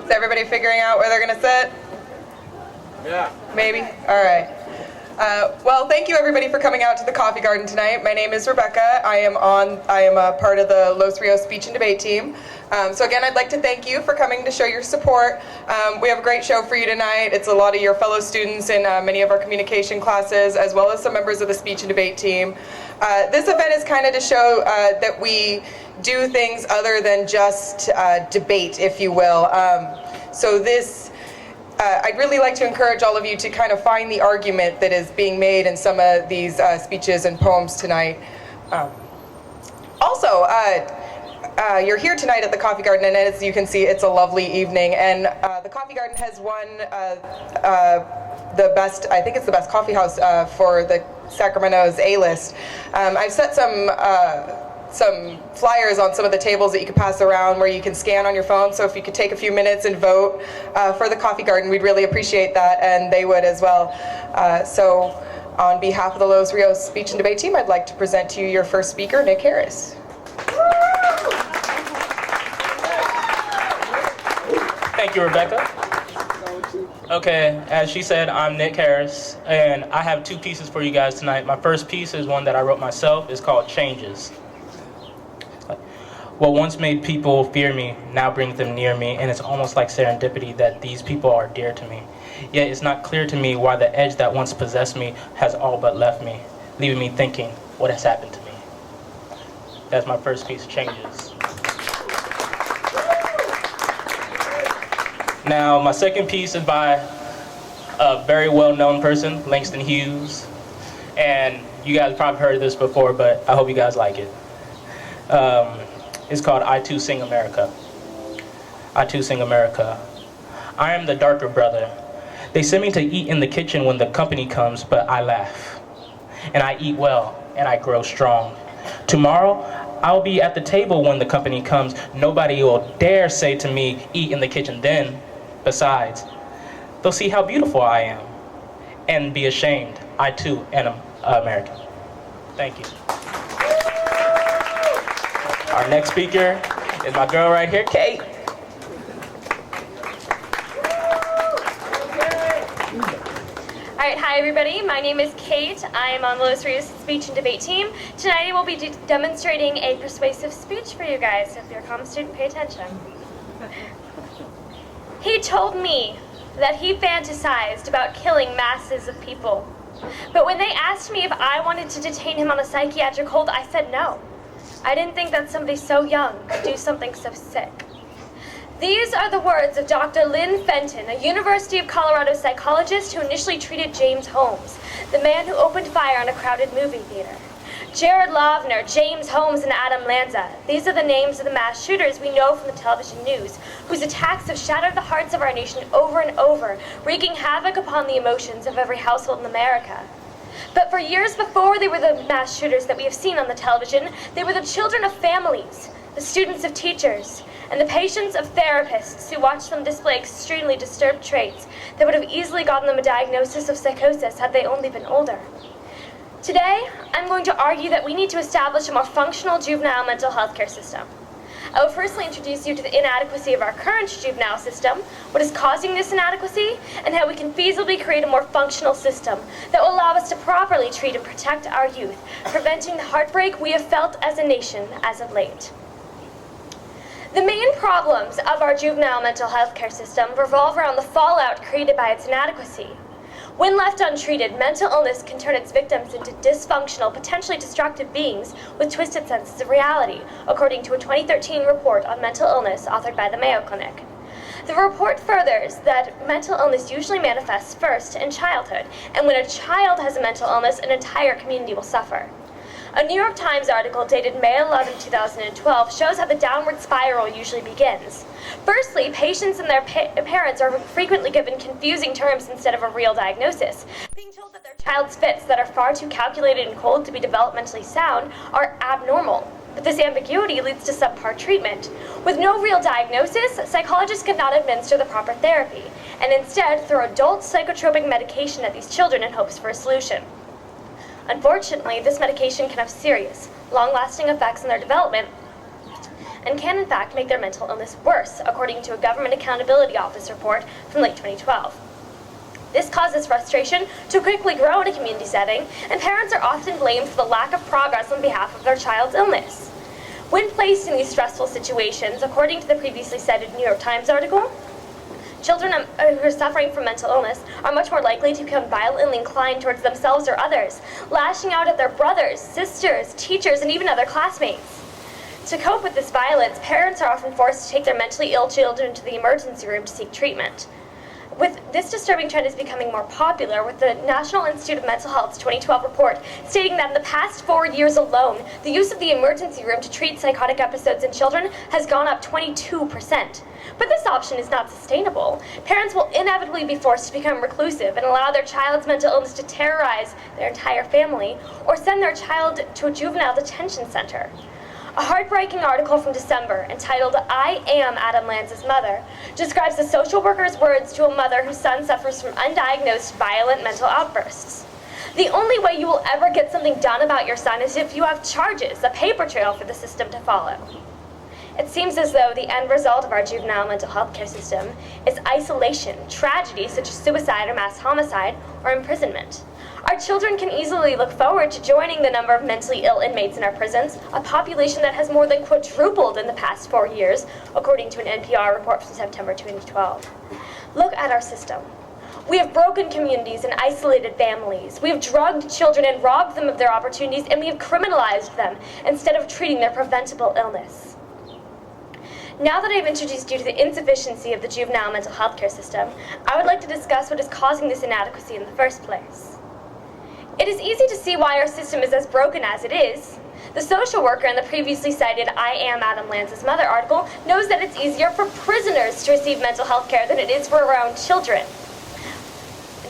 Is everybody figuring out where they're going to sit? Yeah. Maybe? All right. Well, thank you everybody for coming out to the Coffee Garden tonight. My name is Rebecca. I am a part of the Los Rios speech and debate team. So again, I'd like to thank you for coming to show your support. We have a great show for you tonight. It's a lot of your fellow students in many of our communication classes, as well as some members of the speech and debate team. This event is kind of to show that we do things other than just debate, if you will. I'd really like to encourage all of you to kind of find the argument that is being made in some of these speeches and poems tonight. You're here tonight at the Coffee Garden, and as you can see, it's a lovely evening. And the Coffee Garden has won the best, I think it's the best coffee house for the Sacramento's A-list. I've set some flyers on some of the tables that you can pass around where you can scan on your phone, so if you could take a few minutes and vote for the Coffee Garden, we'd really appreciate that, and they would as well. So on behalf of the Los Rios speech and debate team, I'd like to present to you your first speaker, Nick Harris. Thank you, Rebecca. Okay, as she said, I'm Nick Harris, and I have two pieces for you guys tonight. My first piece is one that I wrote myself. It's called Changes. What once made people fear me now brings them near me, and it's almost like serendipity that these people are dear to me. Yet it's not clear to me why the edge that once possessed me has all but left me, leaving me thinking, what has happened to me? That's my first piece, Changes. Now, my second piece is by a very well-known person, Langston Hughes, and you guys probably heard of this before, but I hope you guys like it. It's called I Too Sing America. I Too Sing America. I am the darker brother. They send me to eat in the kitchen when the company comes, but I laugh. And I eat well, and I grow strong. Tomorrow, I'll be at the table when the company comes. Nobody will dare say to me, eat in the kitchen then. Besides, they'll see how beautiful I am and be ashamed. I too am American. Thank you. Our next speaker is my girl right here, Kate. All right, hi everybody. My name is Kate. I am on the Los Rios speech and debate team. Tonight I will be demonstrating a persuasive speech for you guys. So if you're a comm student, pay attention. He told me that he fantasized about killing masses of people. But when they asked me if I wanted to detain him on a psychiatric hold, I said no. I didn't think that somebody so young could do something so sick. These are the words of Dr. Lynn Fenton, a University of Colorado psychologist who initially treated James Holmes, the man who opened fire on a crowded movie theater. Jared Lavner, James Holmes, and Adam Lanza. These are the names of the mass shooters we know from the television news, whose attacks have shattered the hearts of our nation over and over, wreaking havoc upon the emotions of every household in America. But for years before they were the mass shooters that we have seen on the television, they were the children of families, the students of teachers, and the patients of therapists who watched them display extremely disturbed traits that would have easily gotten them a diagnosis of psychosis had they only been older. Today, I'm going to argue that we need to establish a more functional juvenile mental health care system. I will firstly introduce you to the inadequacy of our current juvenile system, what is causing this inadequacy, and how we can feasibly create a more functional system that will allow us to properly treat and protect our youth, preventing the heartbreak we have felt as a nation as of late. The main problems of our juvenile mental health care system revolve around the fallout created by its inadequacy. When left untreated, mental illness can turn its victims into dysfunctional, potentially destructive beings with twisted senses of reality, according to a 2013 report on mental illness authored by the Mayo Clinic. The report furthers that mental illness usually manifests first in childhood, and when a child has a mental illness, an entire community will suffer. A New York Times article dated May 11, 2012 shows how the downward spiral usually begins. Firstly, patients and their parents are frequently given confusing terms instead of a real diagnosis, being told that their child's fits that are far too calculated and cold to be developmentally sound are abnormal. But this ambiguity leads to subpar treatment. With no real diagnosis, psychologists cannot administer the proper therapy, and instead throw adult psychotropic medication at these children in hopes for a solution. Unfortunately, this medication can have serious, long-lasting effects on their development and can in fact make their mental illness worse, according to a Government Accountability Office report from late 2012. This causes frustration to quickly grow in a community setting, and parents are often blamed for the lack of progress on behalf of their child's illness. When placed in these stressful situations, according to the previously cited New York Times article, children who are suffering from mental illness are much more likely to become violently inclined towards themselves or others, lashing out at their brothers, sisters, teachers, and even other classmates. To cope with this violence, parents are often forced to take their mentally ill children to the emergency room to seek treatment. With this disturbing trend is becoming more popular, with the National Institute of Mental Health's 2012 report stating that in the past 4 years alone, the use of the emergency room to treat psychotic episodes in children has gone up 22%. But this option is not sustainable. Parents will inevitably be forced to become reclusive and allow their child's mental illness to terrorize their entire family, or send their child to a juvenile detention center. A heartbreaking article from December, entitled "I Am Adam Lanza's Mother," describes a social worker's words to a mother whose son suffers from undiagnosed violent mental outbursts. "The only way you will ever get something done about your son is if you have charges, a paper trail for the system to follow." It seems as though the end result of our juvenile mental health care system is isolation, tragedy such as suicide or mass homicide, or imprisonment. Our children can easily look forward to joining the number of mentally ill inmates in our prisons, a population that has more than quadrupled in the past 4 years, according to an NPR report from September 2012. Look at our system. We have broken communities and isolated families. We have drugged children and robbed them of their opportunities, and we have criminalized them instead of treating their preventable illness. Now that I've introduced you to the insufficiency of the juvenile mental health care system, I would like to discuss what is causing this inadequacy in the first place. It is easy to see why our system is as broken as it is. The social worker in the previously cited "I Am Adam Lanza's Mother" article knows that it's easier for prisoners to receive mental health care than it is for our own children.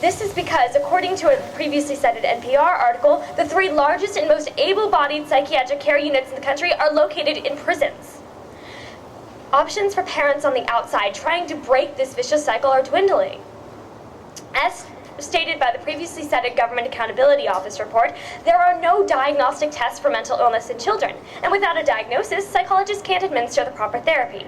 This is because, according to a previously cited NPR article, the 3 largest and most able-bodied psychiatric care units in the country are located in prisons. Options for parents on the outside trying to break this vicious cycle are dwindling. As stated by the previously cited Government Accountability Office report, there are no diagnostic tests for mental illness in children, and without a diagnosis, psychologists can't administer the proper therapy.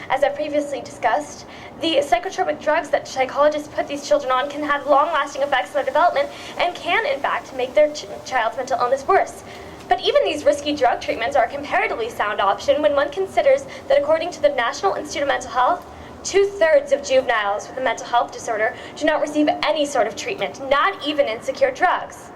As I previously discussed, the psychotropic drugs that psychologists put these children on can have long-lasting effects on their development and can, in fact, make their child's mental illness worse. But even these risky drug treatments are a comparatively sound option when one considers that, according to the National Institute of Mental Health, 2/3 of juveniles with a mental health disorder do not receive any sort of treatment, not even insecure drugs.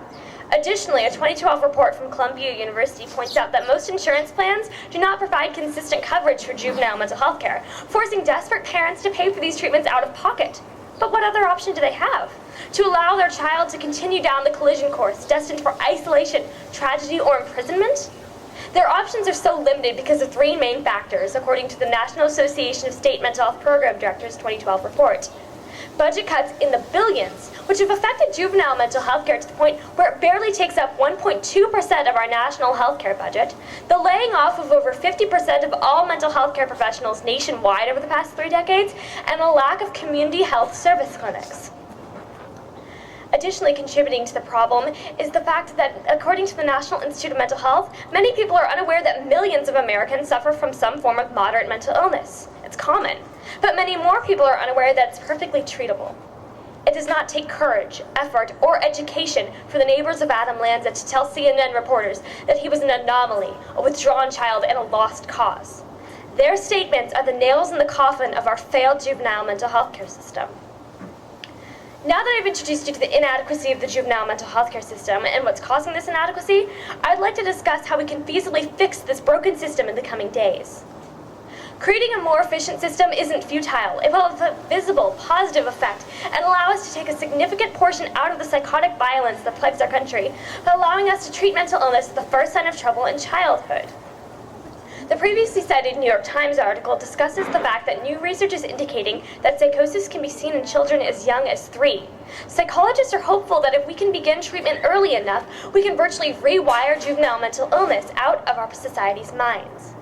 Additionally, a 2012 report from Columbia University points out that most insurance plans do not provide consistent coverage for juvenile mental health care, forcing desperate parents to pay for these treatments out of pocket. But what other option do they have? To allow their child to continue down the collision course, destined for isolation, tragedy, or imprisonment? Their options are so limited because of 3 main factors, according to the National Association of State Mental Health Program Directors' 2012 report. Budget cuts in the billions, which have affected juvenile mental health care to the point where it barely takes up 1.2% of our national health care budget, the laying off of over 50% of all mental health care professionals nationwide over the past 3 decades, and a lack of community health service clinics. Additionally, contributing to the problem is the fact that, according to the National Institute of Mental Health, many people are unaware that millions of Americans suffer from some form of moderate mental illness. It's common. But many more people are unaware that it's perfectly treatable. It does not take courage, effort, or education for the neighbors of Adam Lanza to tell CNN reporters that he was an anomaly, a withdrawn child, and a lost cause. Their statements are the nails in the coffin of our failed juvenile mental health care system. Now that I've introduced you to the inadequacy of the juvenile mental health care system and what's causing this inadequacy, I'd like to discuss how we can feasibly fix this broken system in the coming days. Creating a more efficient system isn't futile. It will have a visible, positive effect and allow us to take a significant portion out of the psychotic violence that plagues our country, by allowing us to treat mental illness as the first sign of trouble in childhood. The previously cited New York Times article discusses the fact that new research is indicating that psychosis can be seen in children as young as 3. Psychologists are hopeful that if we can begin treatment early enough, we can virtually rewire juvenile mental illness out of our society's minds.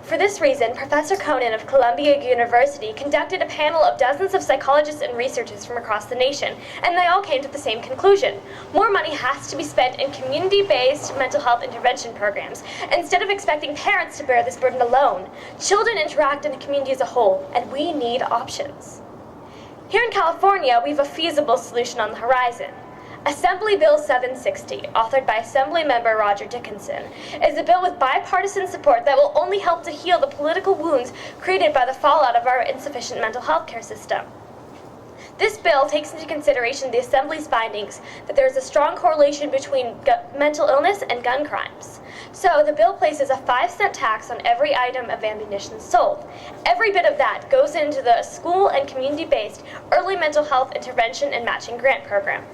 For this reason, Professor Conan of Columbia University conducted a panel of dozens of psychologists and researchers from across the nation, and they all came to the same conclusion. More money has to be spent in community-based mental health intervention programs, instead of expecting parents to bear this burden alone. Children interact in the community as a whole, and we need options. Here in California, we have a feasible solution on the horizon. Assembly Bill 760, authored by Assemblymember Roger Dickinson, is a bill with bipartisan support that will only help to heal the political wounds created by the fallout of our insufficient mental health care system. This bill takes into consideration the Assembly's findings that there is a strong correlation between mental illness and gun crimes. So the bill places a 5-cent tax on every item of ammunition sold. Every bit of that goes into the school and community-based early mental health intervention and matching grant program.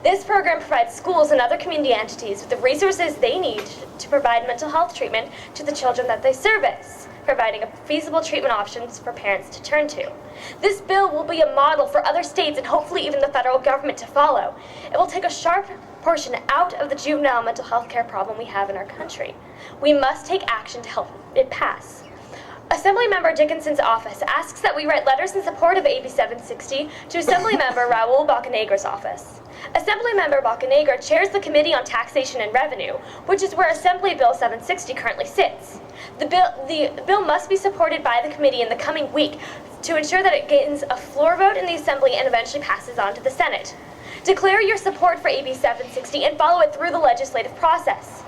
This program provides schools and other community entities with the resources they need to provide mental health treatment to the children that they service, providing feasible treatment options for parents to turn to. This bill will be a model for other states and hopefully even the federal government to follow. It will take a sharp portion out of the juvenile mental health care problem we have in our country. We must take action to help it pass. Assemblymember Dickinson's office asks that we write letters in support of AB 760 to Assemblymember Raul Bocanegra's office. Assemblymember Bocanegra chairs the Committee on Taxation and Revenue, which is where Assembly Bill 760 currently sits. The bill must be supported by the committee in the coming week to ensure that it gains a floor vote in the Assembly and eventually passes on to the Senate. Declare your support for AB 760 and follow it through the legislative process.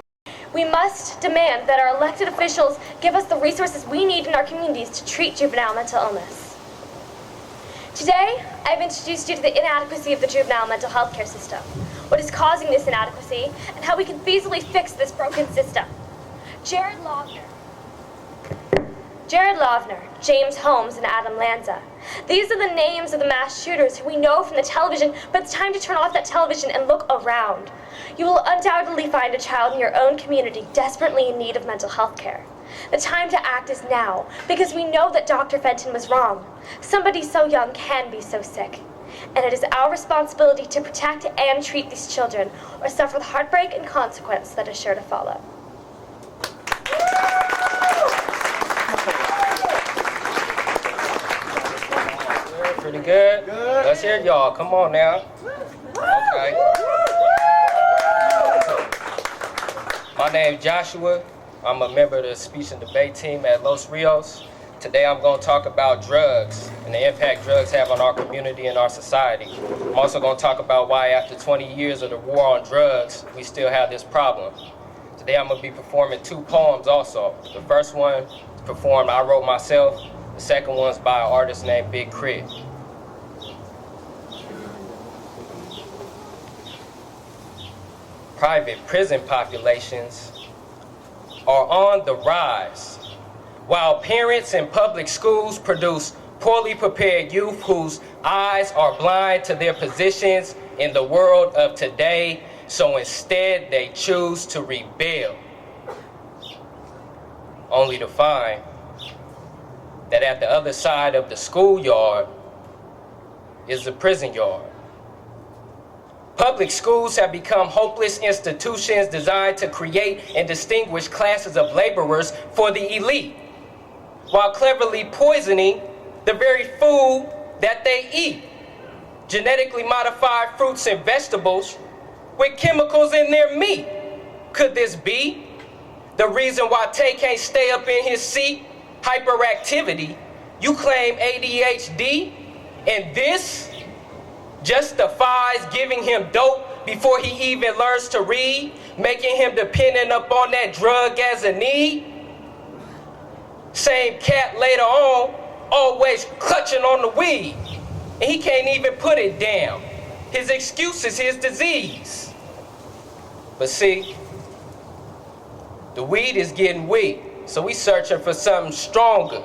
We must demand that our elected officials give us the resources we need in our communities to treat juvenile mental illness. Today, I've introduced you to the inadequacy of the juvenile mental health care system, what is causing this inadequacy, and how we can feasibly fix this broken system. Jared Lavner, James Holmes, and Adam Lanza. These are the names of the mass shooters who we know from the television, but it's time to turn off that television and look around. You will undoubtedly find a child in your own community desperately in need of mental health care. The time to act is now, because we know that Dr. Fenton was wrong. Somebody so young can be so sick. And it is our responsibility to protect and treat these children, or suffer the heartbreak and consequence that is sure to follow. Pretty good? Good. Let's hear y'all. Come on now. Okay. My name's Joshua. I'm a member of the speech and debate team at Los Rios. Today I'm going to talk about drugs and the impact drugs have on our community and our society. I'm also going to talk about why after 20 years of the war on drugs, we still have this problem. Today I'm going to be performing 2 poems also. The first one performed I wrote myself. The second one's by an artist named Big Crit. Private prison populations are on the rise, while parents in public schools produce poorly prepared youth whose eyes are blind to their positions in the world of today, so instead they choose to rebel, only to find that at the other side of the schoolyard is the prison yard. Public schools have become hopeless institutions designed to create and distinguish classes of laborers for the elite, while cleverly poisoning the very food that they eat. Genetically modified fruits and vegetables with chemicals in their meat. Could this be the reason why Tay can't stay up in his seat? Hyperactivity. You claim ADHD, and this justifies giving him dope before he even learns to read, making him dependent upon that drug as a need. Same cat later on, always clutching on the weed, and he can't even put it down. His excuse is his disease. But see, the weed is getting weak, so we searching for something stronger.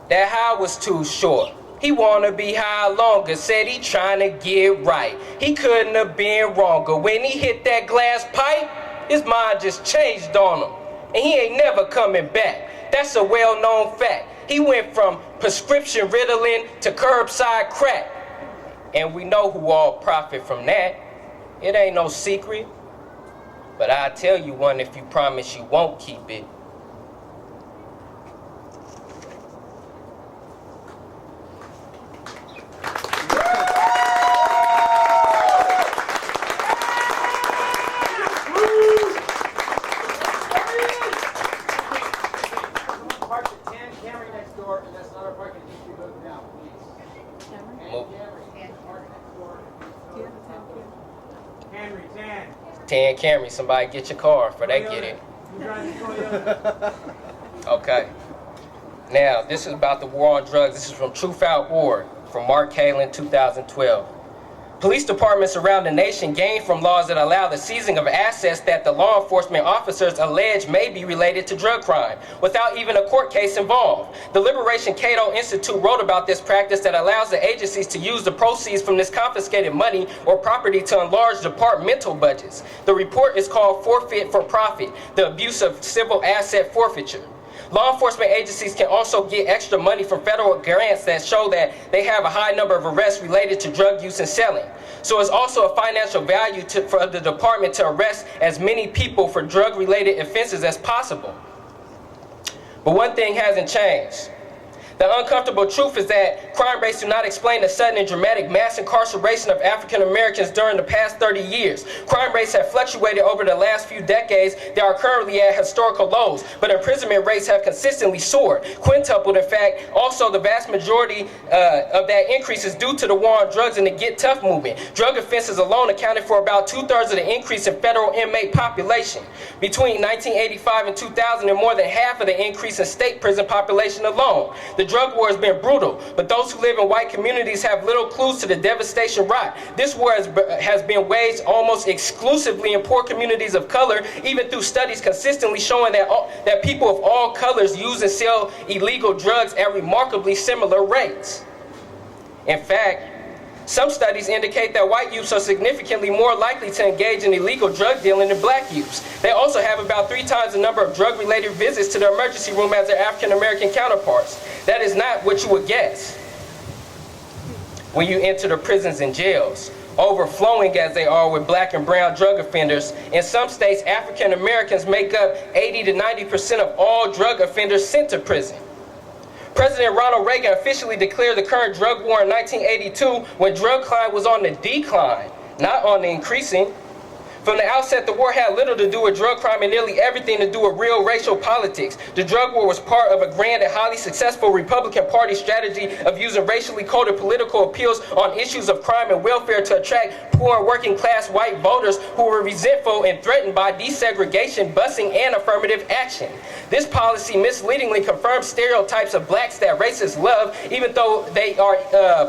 That high was too short. He wanna be high longer, said he trying to get right. He couldn't have been wronger. When he hit that glass pipe, his mind just changed on him. And he ain't never coming back. That's a well-known fact. He went from prescription Ritalin to curbside crack. And we know who all profit from that. It ain't no secret. But I'll tell you one if you promise you won't keep it. door, and that's not our parking. It needs to be moved now, please. Move. Parking next door. Camry, 10. 10 Camry, somebody get your car before they get it. You driving Toyota? Okay. Now, this is about the war on drugs. This is from Truth.org, from Mark Kalin, 2012. Police departments around the nation gain from laws that allow the seizing of assets that the law enforcement officers allege may be related to drug crime, without even a court case involved. The Liberation Cato Institute wrote about this practice that allows the agencies to use the proceeds from this confiscated money or property to enlarge departmental budgets. The report is called Forfeit for Profit, the Abuse of Civil Asset Forfeiture. Law enforcement agencies can also get extra money from federal grants that show that they have a high number of arrests related to drug use and selling. So it's also a financial value for the department to arrest as many people for drug-related offenses as possible. But one thing hasn't changed. The uncomfortable truth is that crime rates do not explain the sudden and dramatic mass incarceration of African Americans during the past 30 years. Crime rates have fluctuated over the last few decades. They are currently at historical lows, but imprisonment rates have consistently soared, quintupled in fact. Also, the vast majority of that increase is due to the war on drugs and the Get Tough movement. Drug offenses alone accounted for about 2/3 of the increase in federal inmate population between 1985 and 2000, and more than half of the increase in state prison population alone. The drug war has been brutal, but those who live in white communities have little clues to the devastation wrought. This war has been waged almost exclusively in poor communities of color, even through studies consistently showing that people of all colors use and sell illegal drugs at remarkably similar rates. In fact, some studies indicate that white youths are significantly more likely to engage in illegal drug dealing than black youths. They also have about 3 times the number of drug-related visits to the emergency room as their African-American counterparts. That is not what you would guess when you enter the prisons and jails, overflowing as they are with black and brown drug offenders. In some states, African-Americans make up 80 to 90% of all drug offenders sent to prison. President Ronald Reagan officially declared the current drug war in 1982 when drug crime was on the decline, not on the increasing. From the outset, the war had little to do with drug crime and nearly everything to do with real racial politics. The drug war was part of a grand and highly successful Republican Party strategy of using racially coded political appeals on issues of crime and welfare to attract poor and working class white voters who were resentful and threatened by desegregation, busing, and affirmative action. This policy misleadingly confirms stereotypes of blacks that racists love, even though they are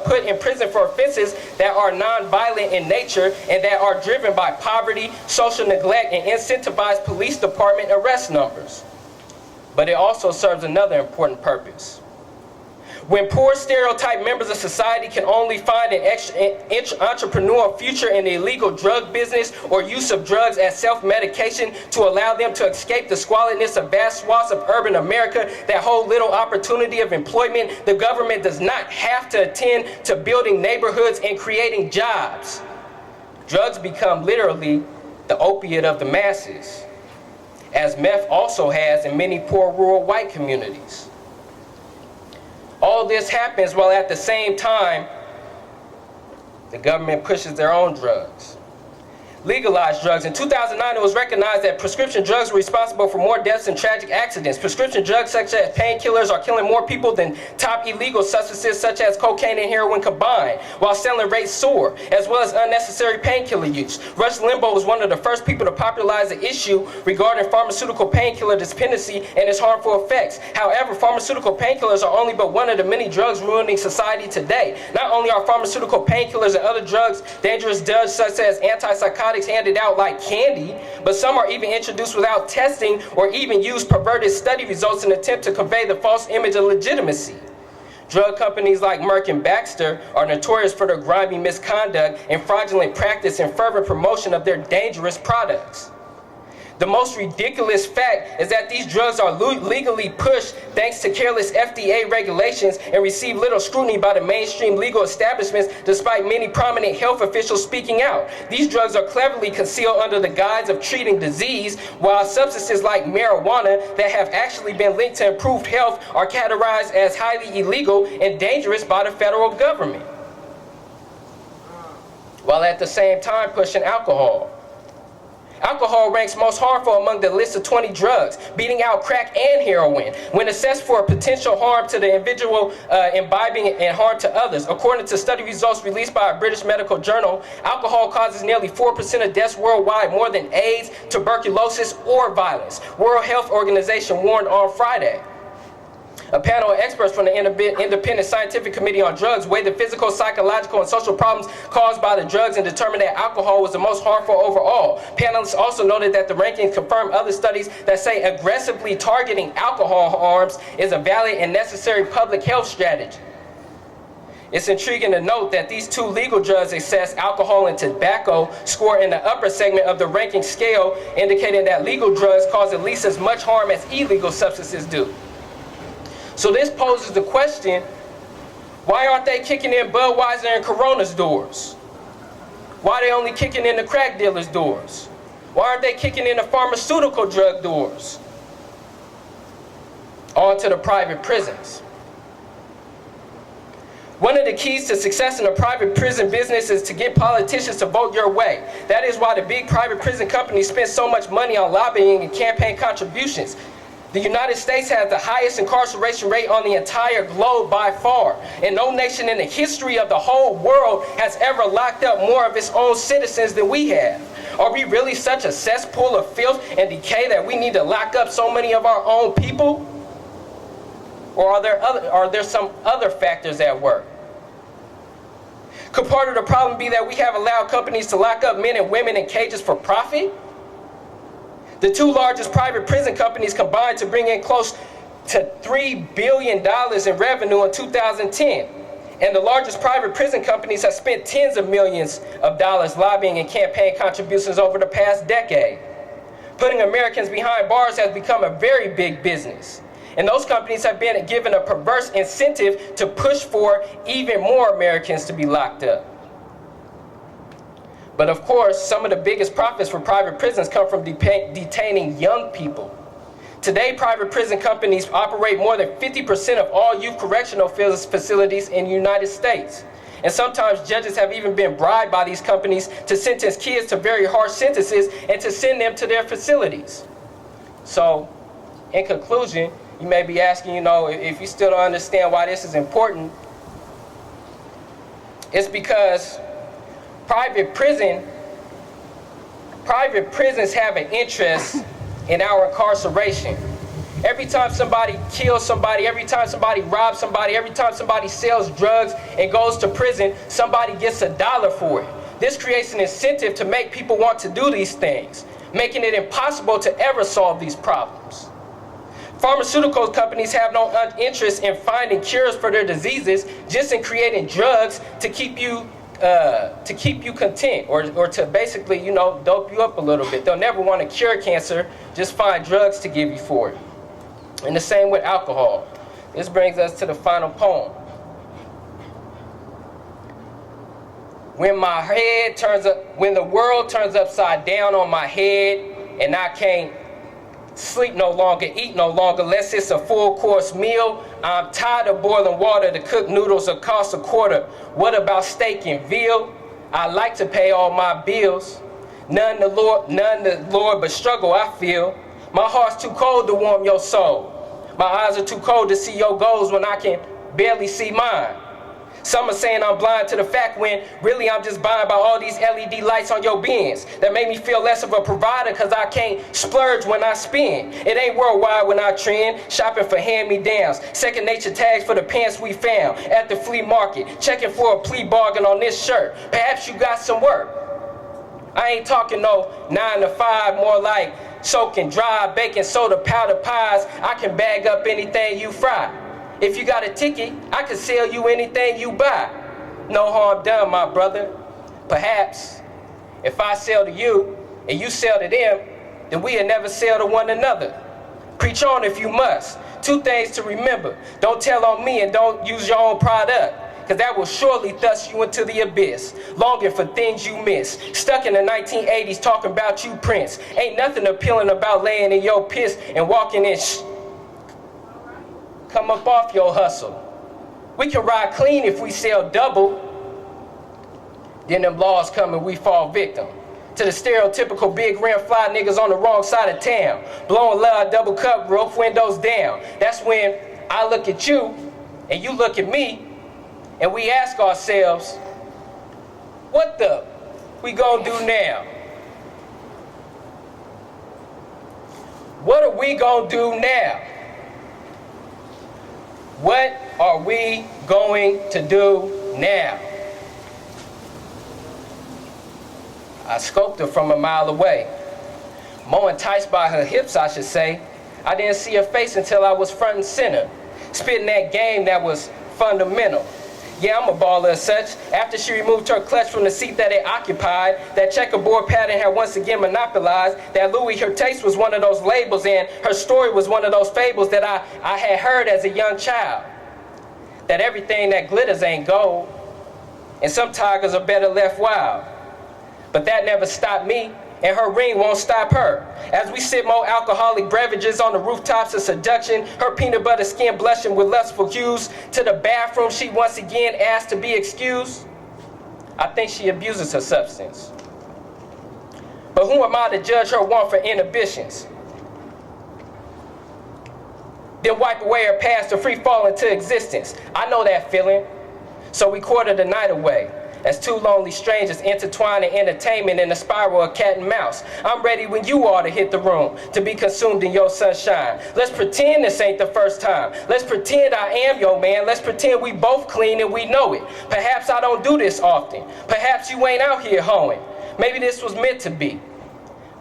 put in prison for offenses that are non-violent in nature and that are driven by poverty, social neglect, and incentivized police department arrest numbers. But it also serves another important purpose. When poor stereotyped members of society can only find an entrepreneurial future in the illegal drug business or use of drugs as self-medication to allow them to escape the squalidness of vast swaths of urban America that hold little opportunity of employment, the government does not have to attend to building neighborhoods and creating jobs. Drugs become literally the opiate of the masses, as meth also has in many poor rural white communities. All this happens while at the same time, the government pushes their own drugs. Legalized drugs. In 2009, it was recognized that prescription drugs were responsible for more deaths and tragic accidents. Prescription drugs such as painkillers are killing more people than top illegal substances such as cocaine and heroin combined, while selling rates soar, as well as unnecessary painkiller use. Rush Limbaugh was one of the first people to popularize the issue regarding pharmaceutical painkiller dependency and its harmful effects. However, pharmaceutical painkillers are only but one of the many drugs ruining society today. Not only are pharmaceutical painkillers and other drugs dangerous drugs such as antipsychotics handed out like candy, but some are even introduced without testing or even use perverted study results in an attempt to convey the false image of legitimacy. Drug companies like Merck and Baxter are notorious for their grimy misconduct and fraudulent practice and fervent promotion of their dangerous products. The most ridiculous fact is that these drugs are legally pushed thanks to careless FDA regulations and receive little scrutiny by the mainstream legal establishments despite many prominent health officials speaking out. These drugs are cleverly concealed under the guise of treating disease, while substances like marijuana that have actually been linked to improved health are categorized as highly illegal and dangerous by the federal government, while at the same time pushing alcohol. Alcohol ranks most harmful among the list of 20 drugs, beating out crack and heroin. When assessed for potential harm to the individual imbibing and harm to others, according to study results released by a British medical journal, alcohol causes nearly 4% of deaths worldwide, more than AIDS, tuberculosis, or violence. World Health Organization warned on Friday. A panel of experts from the Independent Scientific Committee on Drugs weighed the physical, psychological, and social problems caused by the drugs and determined that alcohol was the most harmful overall. Panelists also noted that the rankings confirm other studies that say aggressively targeting alcohol harms is a valid and necessary public health strategy. It's intriguing to note that these two legal drugs, excess alcohol and tobacco, score in the upper segment of the ranking scale, indicating that legal drugs cause at least as much harm as illegal substances do. So this poses the question, why aren't they kicking in Budweiser and Corona's doors? Why are they only kicking in the crack dealers' doors? Why aren't they kicking in the pharmaceutical drug doors? On to the private prisons. One of the keys to success in the private prison business is to get politicians to vote your way. That is why the big private prison companies spend so much money on lobbying and campaign contributions. The United States has the highest incarceration rate on the entire globe by far, and no nation in the history of the whole world has ever locked up more of its own citizens than we have. Are we really such a cesspool of filth and decay that we need to lock up so many of our own people? Or are there some other factors at work? Could part of the problem be that we have allowed companies to lock up men and women in cages for profit? The two largest private prison companies combined to bring in close to $3 billion in revenue in 2010. And the largest private prison companies have spent tens of millions of dollars lobbying and campaign contributions over the past decade. Putting Americans behind bars has become a very big business. And those companies have been given a perverse incentive to push for even more Americans to be locked up. But of course, some of the biggest profits for private prisons come from detaining young people. Today, private prison companies operate more than 50% of all youth correctional facilities in the United States. And sometimes judges have even been bribed by these companies to sentence kids to very harsh sentences and to send them to their facilities. So, in conclusion, you may be asking, if you still don't understand why this is important, it's because private prisons have an interest in our incarceration. Every time somebody kills somebody, every time somebody robs somebody, every time somebody sells drugs and goes to prison, somebody gets $1 for it. This creates an incentive to make people want to do these things, making it impossible to ever solve these problems. Pharmaceutical companies have no interest in finding cures for their diseases, just in creating drugs to keep you content, or to basically, dope you up a little bit. They'll never want to cure cancer, just find drugs to give you for it. And the same with alcohol. This brings us to the final poem. When the world turns upside down on my head, and I can't sleep no longer, eat no longer, unless it's a full course meal. I'm tired of boiling water to cook noodles that cost $0.25. What about steak and veal? I like to pay all my bills. None the Lord, but struggle I feel. My heart's too cold to warm your soul. My eyes are too cold to see your goals when I can barely see mine. Some are saying I'm blind to the fact when really I'm just buying by all these LED lights on your bins that make me feel less of a provider because I can't splurge when I spend. It ain't worldwide when I trend, shopping for hand-me-downs, second nature tags for the pants we found at the flea market, checking for a plea bargain on this shirt. Perhaps you got some work. I ain't talking no 9 to 5, more like soaking dry, baking soda, powder pies. I can bag up anything you fry. If you got a ticket, I can sell you anything you buy. No harm done, my brother. Perhaps, if I sell to you and you sell to them, then we'll never sell to one another. Preach on if you must. 2 things to remember. Don't tell on me and don't use your own product, because that will surely thrust you into the abyss, longing for things you miss. Stuck in the 1980s talking about you, Prince. Ain't nothing appealing about laying in your piss and walking in Come up off your hustle. We can ride clean if we sell double. Then them laws come and we fall victim to the stereotypical big rim fly niggas on the wrong side of town. Blowing loud, double cup, roof windows down. That's when I look at you and you look at me and we ask ourselves, what the we gonna do now? What are we gonna do now? What are we going to do now? I scoped her from a mile away. More enticed by her hips, I should say. I didn't see her face until I was front and center, spitting that game that was fundamental. Yeah, I'm a baller as such. After she removed her clutch from the seat that it occupied, that checkerboard pattern had once again monopolized, that Louis, her taste was one of those labels, and her story was one of those fables that I had heard as a young child. That everything that glitters ain't gold, and some tigers are better left wild. But that never stopped me, and her ring won't stop her. As we sip more alcoholic beverages on the rooftops of seduction, her peanut butter skin blushing with lustful hues, to the bathroom she once again asked to be excused. I think she abuses her substance. But who am I to judge her want for inhibitions? Then wipe away her past to free fall into existence. I know that feeling, so we quarter the night away. As two lonely strangers intertwine in entertainment in a spiral of cat and mouse. I'm ready when you are to hit the room, to be consumed in your sunshine. Let's pretend this ain't the first time. Let's pretend I am your man. Let's pretend we both clean and we know it. Perhaps I don't do this often. Perhaps you ain't out here hoeing. Maybe this was meant to be.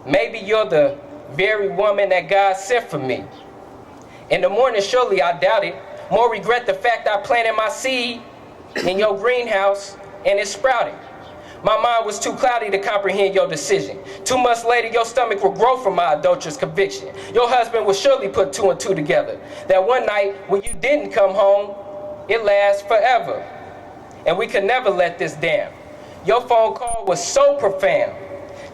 Maybe you're the very woman that God sent for me. In the morning, surely I doubt it. More regret the fact I planted my seed in your greenhouse and it's sprouting. My mind was too cloudy to comprehend your decision. 2 months later, your stomach will grow from my adulterous conviction. Your husband will surely put 2 and 2 together. That one night when you didn't come home, it lasts forever. And we could never let this down. Your phone call was so profound,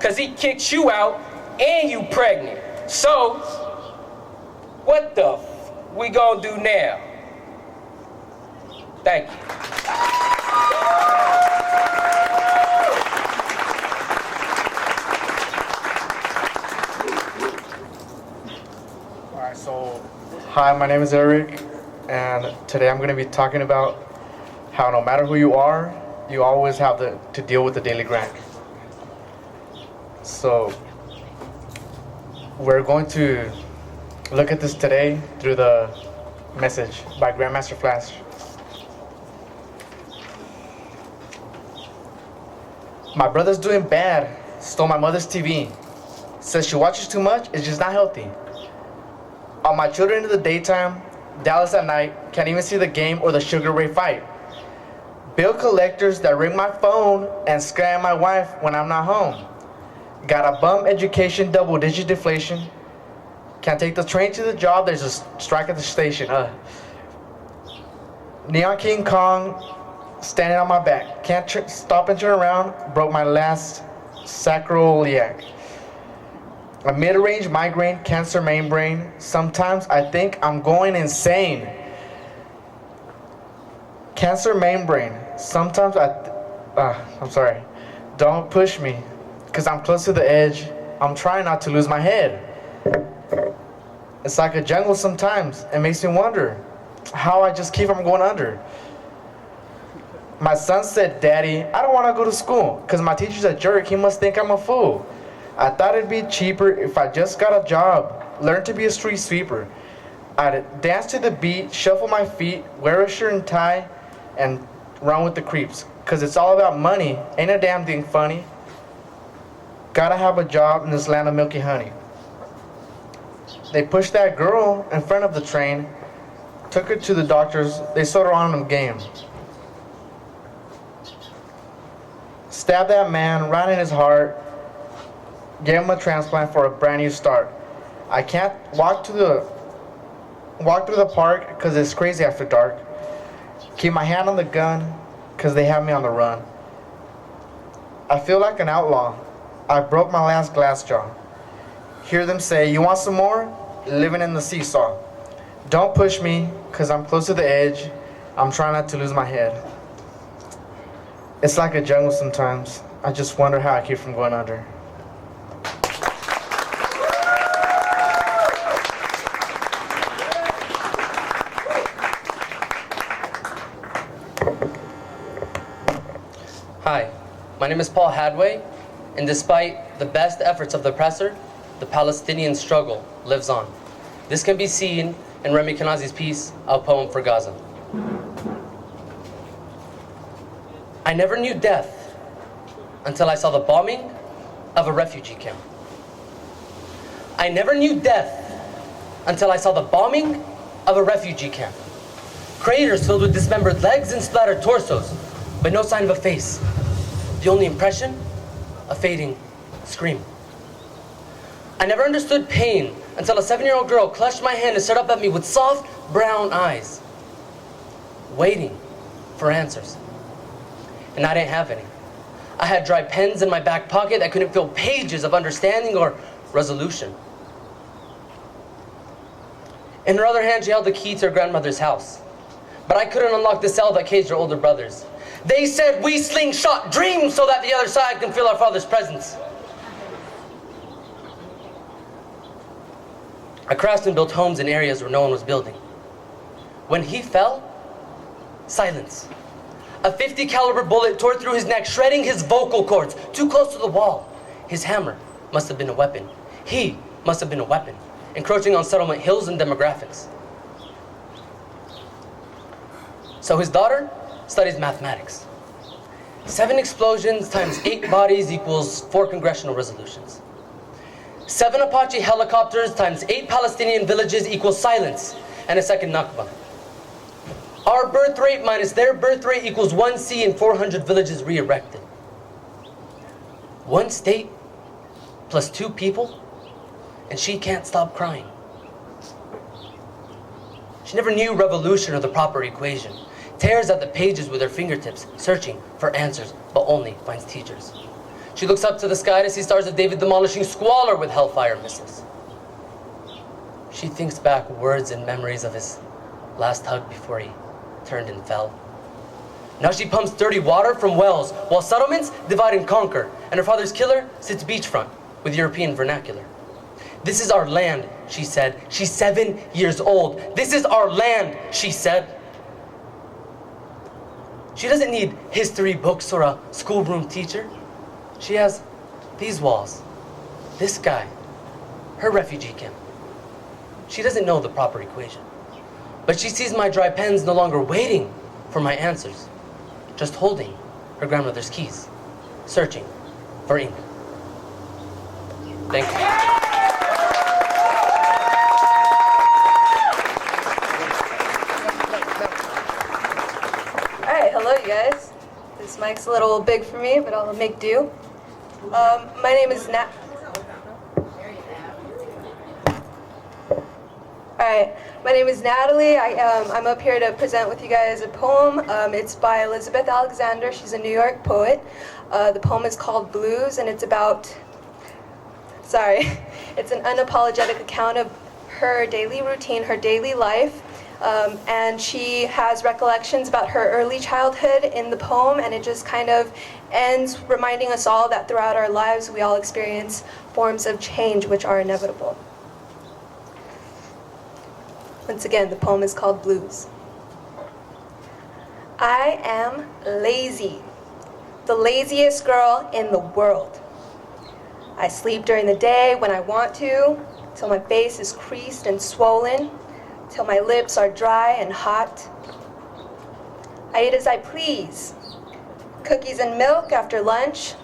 cause he kicked you out and you pregnant. So, what the we gonna do now? Thank you. Alright, so hi, my name is Eric, and today I'm going to be talking about how no matter who you are, you always have to deal with the daily grind. So we're going to look at this today through the message by Grandmaster Flash. My brother's doing bad. Stole my mother's TV. Says she watches too much. It's just not healthy. All my children in the daytime, Dallas at night, can't even see the game or the Sugar Ray fight. Bill collectors that ring my phone and scam my wife when I'm not home. Got a bum education, double-digit deflation. Can't take the train to the job, there's a strike at the station. Neon King Kong standing on my back. Can't stop and turn around, broke my last sacroiliac. A mid-range migraine, cancer main brain. Sometimes I think I'm going insane. Cancer main brain. Sometimes I'm sorry. Don't push me, cause I'm close to the edge. I'm trying not to lose my head. It's like a jungle sometimes. It makes me wonder how I just keep from going under. My son said, Daddy, I don't want to go to school, cause my teacher's a jerk. He must think I'm a fool. I thought it'd be cheaper if I just got a job, learn to be a street sweeper. I'd dance to the beat, shuffle my feet, wear a shirt and tie, and run with the creeps. Cause it's all about money, ain't a damn thing funny. Gotta have a job in this land of milky honey. They pushed that girl in front of the train, took her to the doctors, they sewed her on them game. Stabbed that man right in his heart, gave him a transplant for a brand new start. I can't walk through the park cause it's crazy after dark. Keep my hand on the gun cause they have me on the run. I feel like an outlaw. I broke my last glass jaw. Hear them say, you want some more? Living in the seesaw. Don't push me cause I'm close to the edge. I'm trying not to lose my head. It's like a jungle sometimes. I just wonder how I keep from going under. Hi, my name is Paul Hadway, and despite the best efforts of the oppressor, the Palestinian struggle lives on. This can be seen in Remy Kenazi's piece, A Poem for Gaza. I never knew death until I saw the bombing of a refugee camp. I never knew death until I saw the bombing of a refugee camp. Craters filled with dismembered legs and splattered torsos, but no sign of a face. The only impression, a fading scream. I never understood pain until a 7-year-old girl clutched my hand and stared up at me with soft brown eyes, waiting for answers. And I didn't have any. I had dry pens in my back pocket that couldn't fill pages of understanding or resolution. In her other hand, she held the key to her grandmother's house. But I couldn't unlock the cell that caged her older brothers. They said we slingshot dreams so that the other side can feel our father's presence. A craftsman built homes in areas where no one was building. When he fell, silence. A .50 caliber bullet tore through his neck, shredding his vocal cords, too close to the wall. His hammer must have been a weapon. He must have been a weapon, encroaching on settlement hills and demographics. So his daughter studies mathematics. 7 explosions times 8 bodies equals 4 congressional resolutions. 7 Apache helicopters times 8 Palestinian villages equals silence and a second Nakba. Our birth rate minus their birth rate equals 1 sea and 400 villages re-erected. 1 state plus 2 people, and she can't stop crying. She never knew revolution or the proper equation. Tears at the pages with her fingertips, searching for answers, but only finds teachers. She looks up to the sky to see stars of David demolishing squalor with hellfire missiles. She thinks back words and memories of his last hug before he turned and fell. Now she pumps dirty water from wells, while settlements divide and conquer, and her father's killer sits beachfront with European vernacular. This is our land, she said. She's 7 years old. This is our land, she said. She doesn't need history books or a schoolroom teacher. She has these walls, this guy, her refugee camp. She doesn't know the proper equation. But she sees my dry pens no longer waiting for my answers, just holding her grandmother's keys, searching for ink. Thank you. Hello, you guys. This mic's a little big for me, but I'll make do. My name is Nat. Alright, my name is Natalie. I'm up here to present with you guys a poem. It's by Elizabeth Alexander. She's a New York poet. The poem is called Blues, and it's about, it's an unapologetic account of her daily routine, her daily life. And she has recollections about her early childhood in the poem, and it just kind of ends reminding us all that throughout our lives we all experience forms of change which are inevitable. Once again, the poem is called Blues. I am lazy, the laziest girl in the world. I sleep during the day when I want to, till my face is creased and swollen, till my lips are dry and hot. I eat as I please. Cookies and milk after lunch,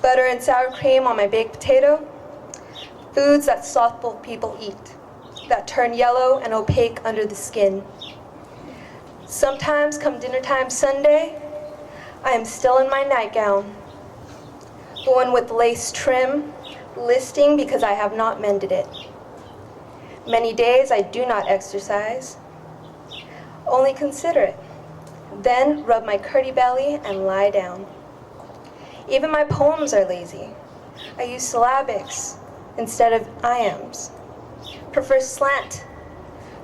butter and sour cream on my baked potato, foods that slothful people eat, that turn yellow and opaque under the skin. Sometimes come dinner time Sunday, I am still in my nightgown, the one with lace trim, listing because I have not mended it. Many days I do not exercise, only consider it, then rub my curdy belly and lie down. Even my poems are lazy. I use syllabics instead of iambs, prefer slant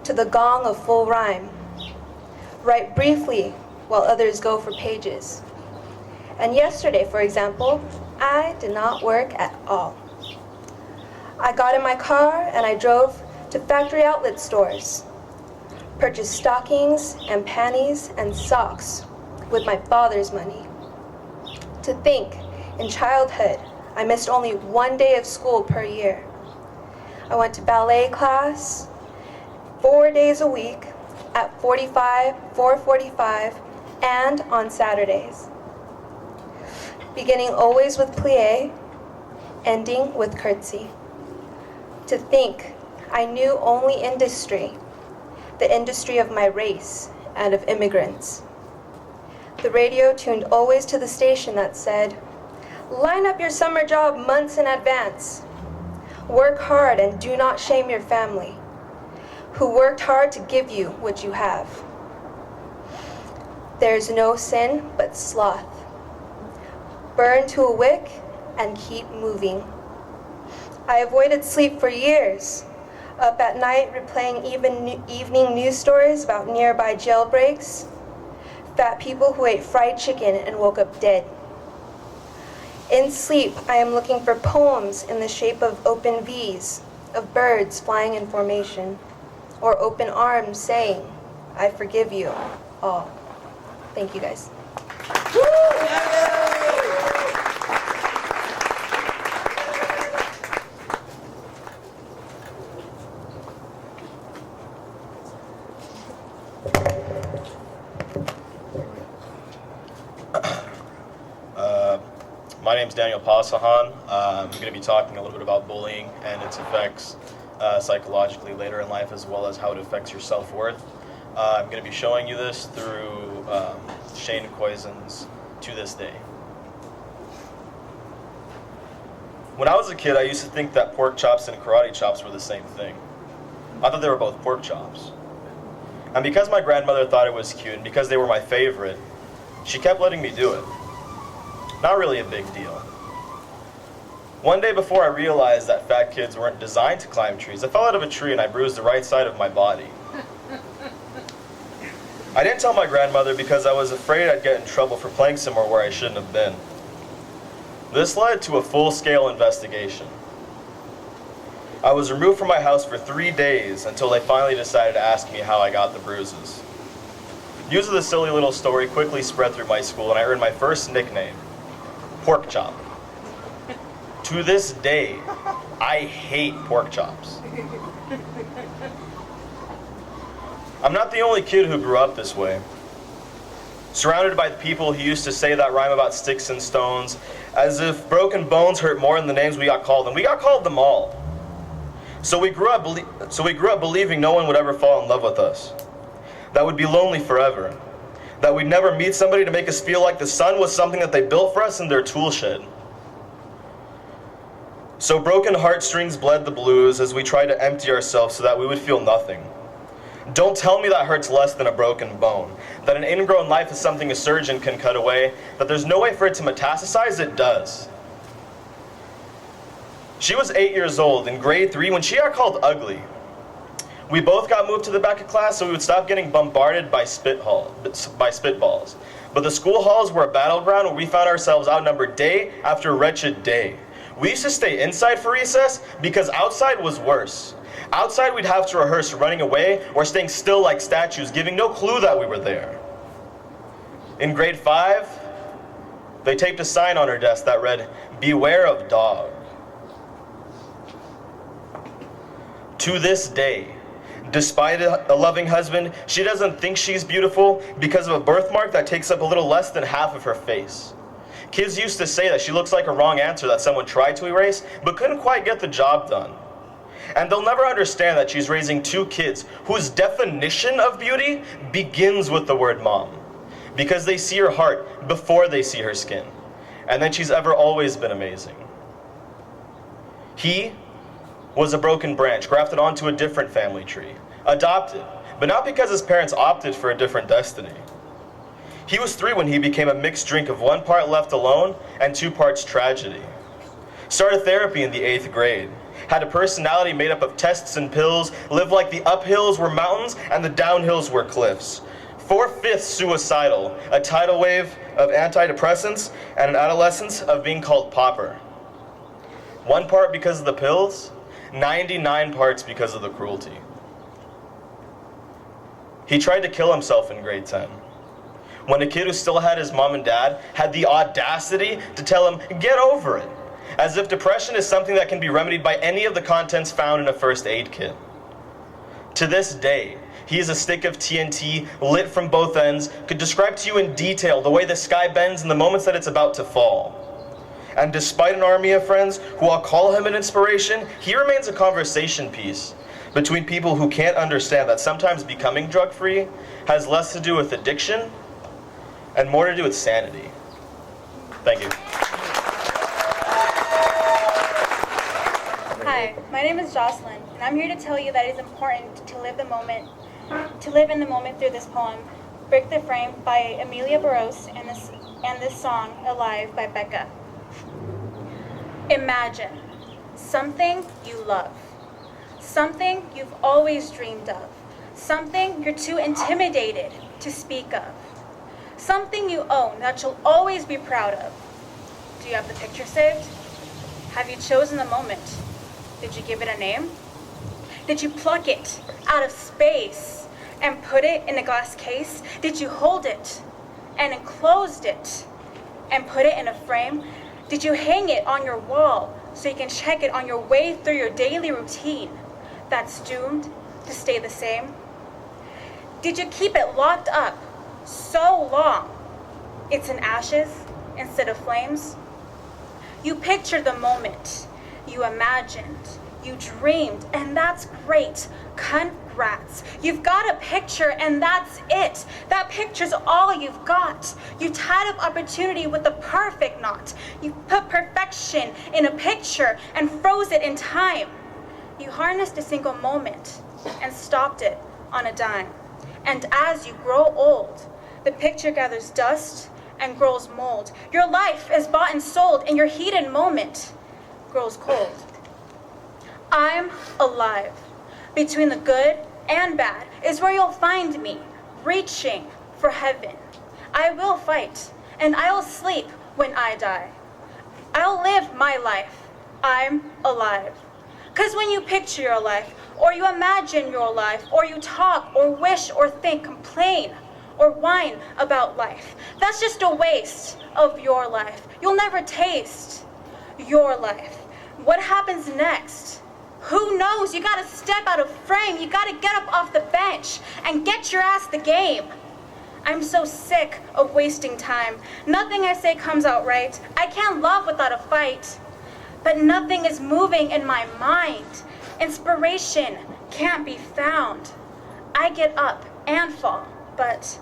to the gong of full rhyme, write briefly while others go for pages. And yesterday, for example, I did not work at all. I got in my car and I drove to factory outlet stores, purchased stockings and panties and socks with my father's money. To think, in childhood, I missed only 1 day of school per year. I went to ballet class 4 days a week at 4:45, and on Saturdays. Beginning always with plie, ending with curtsy. To think, I knew only industry, the industry of my race and of immigrants. The radio tuned always to the station that said, "Line up your summer job months in advance. Work hard and do not shame your family, who worked hard to give you what you have. There is no sin but sloth. Burn to a wick and keep moving." I avoided sleep for years, up at night replaying evening news stories about nearby jailbreaks, fat people who ate fried chicken and woke up dead. In sleep, I am looking for poems in the shape of open V's, of birds flying in formation, or open arms saying, "I forgive you all." Thank you, guys. My name's Daniel Pasahan. I'm going to be talking a little bit about bullying and its effects psychologically later in life, as well as how it affects your self-worth. I'm going to be showing you this through Shane Coisen's To This Day. When I was a kid, I used to think that pork chops and karate chops were the same thing. I thought they were both pork chops. And because my grandmother thought it was cute, and because they were my favorite, she kept letting me do it. Not really a big deal. One day before I realized that fat kids weren't designed to climb trees, I fell out of a tree and I bruised the right side of my body. I didn't tell my grandmother because I was afraid I'd get in trouble for playing somewhere where I shouldn't have been. This led to a full-scale investigation. I was removed from my house for 3 days until they finally decided to ask me how I got the bruises. News of this silly little story quickly spread through my school and I earned my first nickname, Pork Chop. To this day, I hate pork chops. I'm not the only kid who grew up this way. Surrounded by the people who used to say that rhyme about sticks and stones, as if broken bones hurt more than the names we got called, and we got called them all. So we grew up believing no one would ever fall in love with us, that we'd be lonely forever, that we'd never meet somebody to make us feel like the sun was something that they built for us in their tool shed. So broken heartstrings bled the blues as we tried to empty ourselves so that we would feel nothing. Don't tell me that hurts less than a broken bone, that an ingrown life is something a surgeon can cut away, that there's no way for it to metastasize. It does. She was 8 years old in grade 3 when she got called ugly. We both got moved to the back of class so we would stop getting bombarded by spitballs. But the school halls were a battleground where we found ourselves outnumbered day after wretched day. We used to stay inside for recess because outside was worse. Outside we'd have to rehearse running away or staying still like statues, giving no clue that we were there. In grade 5, they taped a sign on her desk that read, "Beware of dog." To this day, despite a loving husband, she doesn't think she's beautiful because of a birthmark that takes up a little less than half of her face. Kids used to say that she looks like a wrong answer that someone tried to erase, but couldn't quite get the job done. And they'll never understand that she's raising 2 kids whose definition of beauty begins with the word mom, because they see her heart before they see her skin. And then she's always been amazing. He was a broken branch grafted onto a different family tree, adopted, but not because his parents opted for a different destiny. He was 3 when he became a mixed drink of 1 part left alone and 2 parts tragedy. Started therapy in the 8th grade. Had a personality made up of tests and pills, lived like the uphills were mountains and the downhills were cliffs. 4/5 suicidal, a tidal wave of antidepressants, and an adolescence of being called pauper. 1 part because of the pills, 99 parts because of the cruelty. He tried to kill himself in grade 10. when a kid who still had his mom and dad had the audacity to tell him, get over it, as if depression is something that can be remedied by any of the contents found in a first aid kit. To this day, he is a stick of TNT lit from both ends, could describe to you in detail the way the sky bends in the moments that it's about to fall. And despite an army of friends who all call him an inspiration, he remains a conversation piece between people who can't understand that sometimes becoming drug-free has less to do with addiction and more to do with sanity. Thank you. Hi, my name is Jocelyn, and I'm here to tell you that it is important to live in the moment through this poem, Break the Frame by Amelia Barros, and this song, Alive by Becca. Imagine something you love, something you've always dreamed of, something you're too intimidated to speak of, something you own that you'll always be proud of. Do you have the picture saved? Have you chosen the moment? Did you give it a name? Did you pluck it out of space and put it in a glass case? Did you hold it and enclosed it and put it in a frame? Did you hang it on your wall so you can check it on your way through your daily routine that's doomed to stay the same? Did you keep it locked up so long it's in ashes instead of flames? You pictured the moment, you imagined, you dreamed, and that's great. Congrats. You've got a picture and that's it. That picture's all you've got. You tied up opportunity with the perfect knot. You put perfection in a picture and froze it in time. You harnessed a single moment and stopped it on a dime. And as you grow old, the picture gathers dust and grows mold. Your life is bought and sold and your heated moment grows cold. I'm alive. Between the good and bad is where you'll find me, reaching for heaven. I will fight, and I'll sleep when I die. I'll live my life. I'm alive. 'Cause when you picture your life, or you imagine your life, or you talk, or wish, or think, complain, or whine about life, that's just a waste of your life. You'll never taste your life. What happens next? Who knows? You gotta step out of frame. You gotta get up off the bench and get your ass the game. I'm so sick of wasting time. Nothing I say comes out right. I can't love without a fight. But nothing is moving in my mind. Inspiration can't be found. I get up and fall, but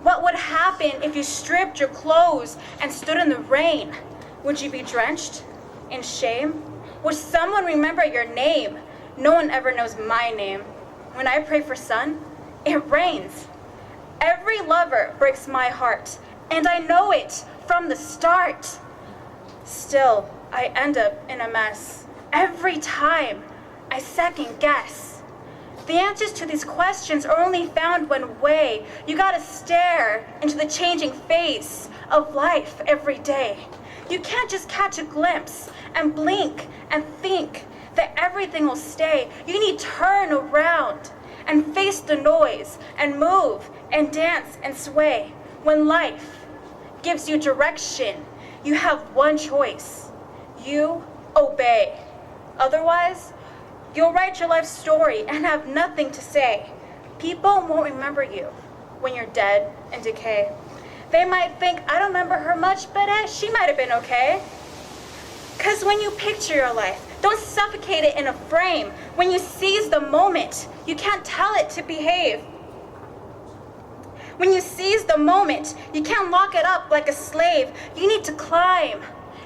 what would happen if you stripped your clothes and stood in the rain? Would you be drenched in shame? Would someone remember your name? No one ever knows my name. When I pray for sun, it rains. Every lover breaks my heart, and I know it from the start. Still, I end up in a mess. Every time, I second guess. The answers to these questions are only found one way. You gotta stare into the changing face of life every day. You can't just catch a glimpse and blink and think that everything will stay. You need to turn around and face the noise and move and dance and sway. When life gives you direction, you have one choice. You obey. Otherwise, you'll write your life story and have nothing to say. People won't remember you when you're dead and decay. They might think, I don't remember her much, but she might have been okay. 'Cause when you picture your life, don't suffocate it in a frame. When you seize the moment, you can't tell it to behave. When you seize the moment, you can't lock it up like a slave. You need to climb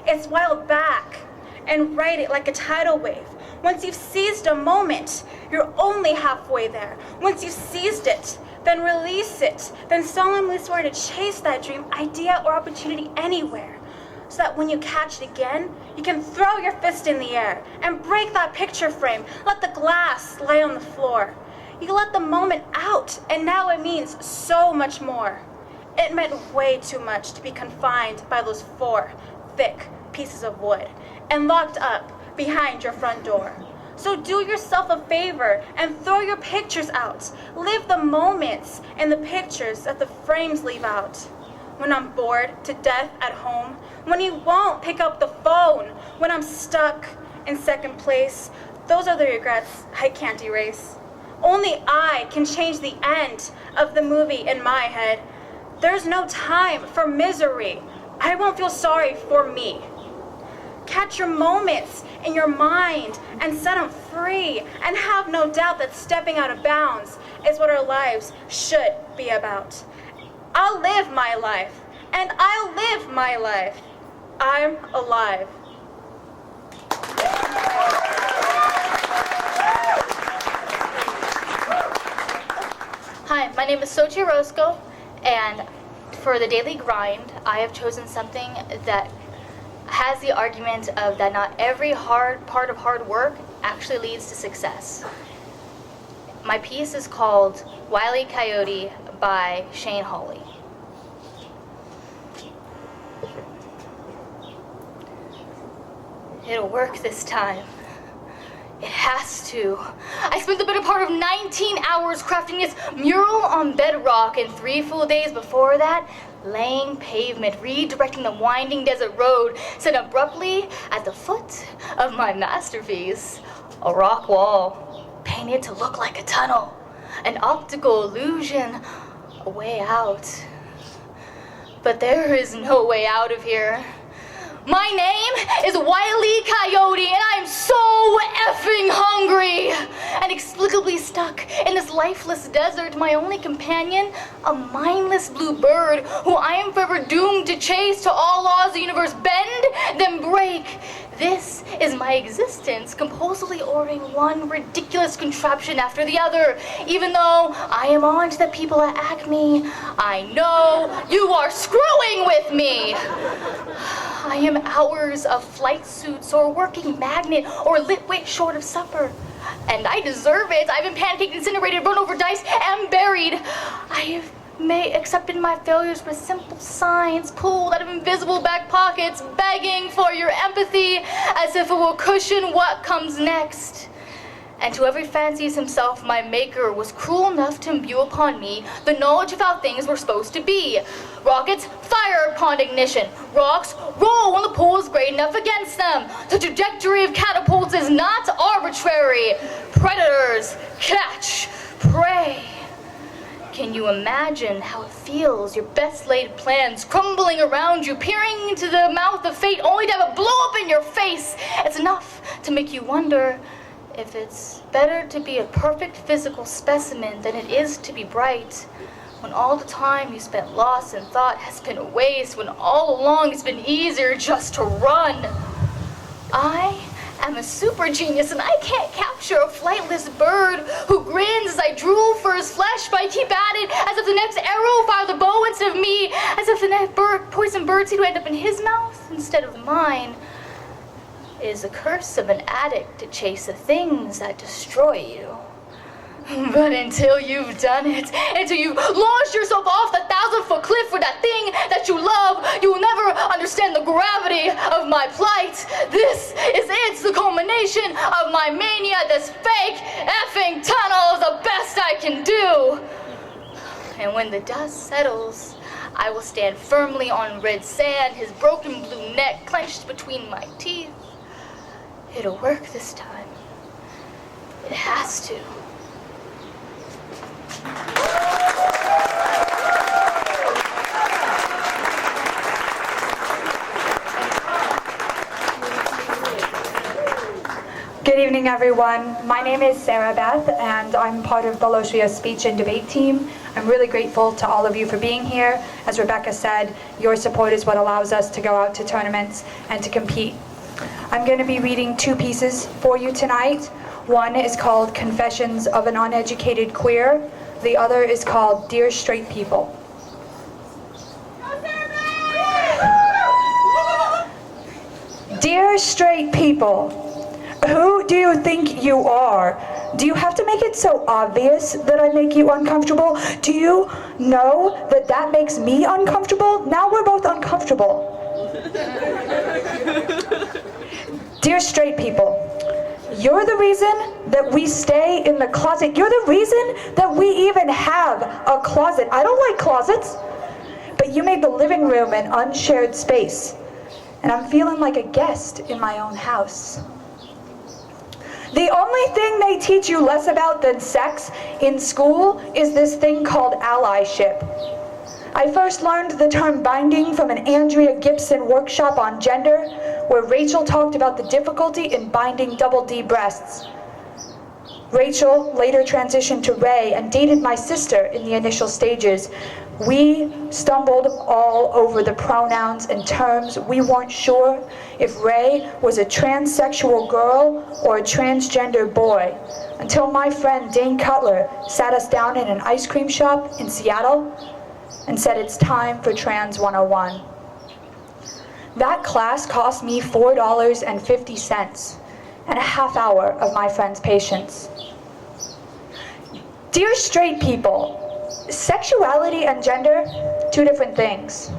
its wild back and ride it like a tidal wave. Once you've seized a moment, you're only halfway there. Once you've seized it, then release it. Then solemnly swear to chase that dream, idea, or opportunity anywhere. So that when you catch it again, you can throw your fist in the air and break that picture frame. Let the glass lay on the floor. You let the moment out, and now it means so much more. It meant way too much to be confined by those 4 thick pieces of wood and locked up behind your front door. So do yourself a favor and throw your pictures out. Live the moments and the pictures that the frames leave out. when I'm bored to death at home, when he won't pick up the phone, when I'm stuck in second place. Those are the regrets I can't erase. Only I can change the end of the movie in my head. There's no time for misery. I won't feel sorry for me. Catch your moments in your mind and set them free, and have no doubt that stepping out of bounds is what our lives should be about. I'll live my life, and I'll live my life. I'm alive. Hi, my name is Sochi Roscoe, and for the daily grind, I have chosen something that has the argument of that not every hard part of hard work actually leads to success. My piece is called Wile E. Coyote by Shane Hawley. It'll work this time. It has to. I spent the better part of 19 hours crafting this mural on bedrock, and 3 full days before that, laying pavement, redirecting the winding desert road, set abruptly at the foot of my masterpiece. A rock wall, painted to look like a tunnel, an optical illusion, a way out. But there is no way out of here. My name is Wile E. Coyote, and I am so effing hungry. And inexplicably stuck in this lifeless desert, my only companion, a mindless blue bird who I am forever doomed to chase till all laws of the universe bend, then break. This is my existence, compulsively ordering one ridiculous contraption after the other. Even though I am on to the people at Acme, I know you are screwing with me. I am hours of flight suits or working magnet or lit wick short of supper. And I deserve it. I've been pancaked, incinerated, run over, diced, and buried. I have accepted my failures with simple signs pulled out of invisible back pockets, begging for your empathy as if it will cushion what comes next. And to whoever fancies himself my maker was cruel enough to imbue upon me the knowledge of how things were supposed to be. Rockets fire upon ignition. Rocks roll when the pull is great enough against them. The trajectory of catapults is not arbitrary. Predators catch prey. Can you imagine how it feels, your best laid plans crumbling around you, peering into the mouth of fate only to have it blow up in your face? It's enough to make you wonder if it's better to be a perfect physical specimen than it is to be bright, when all the time you spent lost in thought has been a waste, when all along it's been easier just to run. I am a super genius, and I can't capture a flightless bird who grins as I drool for his flesh, but I keep at it as if the next arrow fired the bow instead of me, as if the next poison bird seed would end up in his mouth instead of mine. It is the curse of an addict to chase the things that destroy you. But until you've done it, until you've launched yourself off the 1,000-foot cliff for that thing that you love, you will never understand the gravity of my plight. This is the culmination of my mania. This fake effing tunnel is the best I can do. And when the dust settles, I will stand firmly on red sand, his broken blue neck clenched between my teeth. It'll work this time. It has to. Good evening, everyone. My name is Sarah Beth, and I'm part of the Loshria speech and debate team. I'm really grateful to all of you for being here. As Rebecca said, your support is what allows us to go out to tournaments and to compete. I'm going to be reading 2 pieces for you tonight. One is called Confessions of an Uneducated Queer. The other is called Dear Straight People. Dear straight people, who do you think you are? Do you have to make it so obvious that I make you uncomfortable? Do you know that that makes me uncomfortable? Now we're both uncomfortable. Dear straight people, you're the reason that we stay in the closet. You're the reason that we even have a closet. I don't like closets, but you made the living room an unshared space, and I'm feeling like a guest in my own house. The only thing they teach you less about than sex in school is this thing called allyship. I first learned the term binding from an Andrea Gibson workshop on gender, where Rachel talked about the difficulty in binding double D breasts. Rachel later transitioned to Ray and dated my sister in the initial stages. We stumbled all over the pronouns and terms. We weren't sure if Ray was a transsexual girl or a transgender boy, until my friend Dane Cutler sat us down in an ice cream shop in Seattle and said it's time for Trans 101. That class cost me $4.50 and a half hour of my friend's patience. Dear straight people, sexuality and gender, two different things,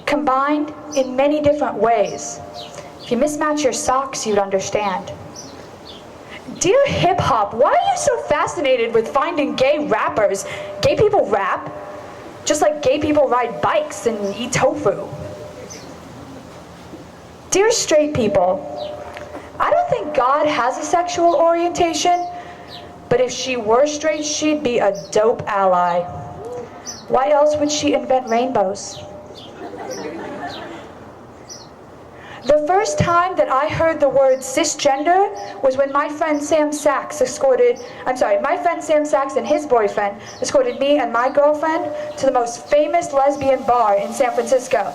combined in many different ways. If you mismatch your socks, you'd understand. Dear hip hop, why are you so fascinated with finding gay rappers? Gay people rap, just like gay people ride bikes and eat tofu. Dear straight people, I don't think God has a sexual orientation, but if she were straight, she'd be a dope ally. Why else would she invent rainbows? The first time that I heard the word cisgender was when my friend Sam Sachs and his boyfriend escorted me and my girlfriend to the most famous lesbian bar in San Francisco,